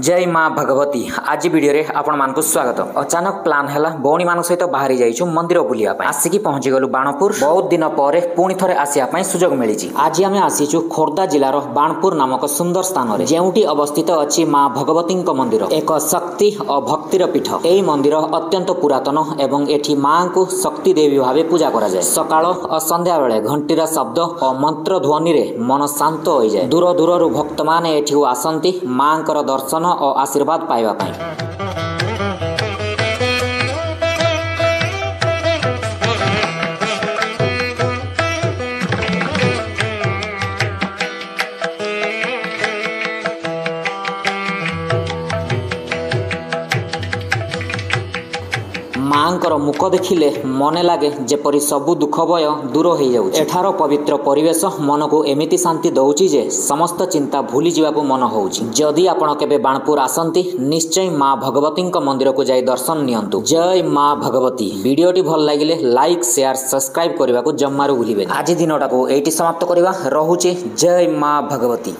जय माँ भगवती। आज वीडियो रे आपण मानकु स्वागत। अचानक प्लान हैला भौणी मान सहित बाहरी जाइछु मंदिर बुलिया पय। आसिकी पहुंची गलु बाणपुर। बहुत दिन परे पुणी थरे आसिया पय सुजोग मिलिछि। आज आमे आसीछु खोर्धा जिल्लार बाणपुर नामक सुंदर स्थान रे जेउटी अवस्थित अछि माँ भगवतीक मंदिर। एक शक्ति और भक्तिर पीठ। एई मंदिर अत्यंत पुरातन एवं एठी माँ को शक्ति देवी भावे पूजा करा जाय। सकाळ और संध्या बेले घंटीर शब्द और मंत्र ध्वनि रे मन शांत होई जाय। दूर दूर भक्त माने एठी आसंती मांकर दर्शन और आशीर्वाद पाइबा पाई। मांकर मुख देखिले मने लागे जेपरि सबु दुख भय दूर हो जाउछि। एठार पवित्र परिवेश मन को एमिति शांति दउछि जे समस्त चिंता भूली जिबाकु मन होउछि। जदि आपण केबे बाणपुर आसंती निश्चय माँ भगवतीक मंदिर को जाई दर्शन नियंतु। जय माँ भगवती। वीडियोटी भल लागिले लाइक शेयर सब्सक्राइब करबाकू जम्मारू भूलिबेनी। आज दिनटाको एठी समाप्त करबा। रहुछि जय माँ भगवती।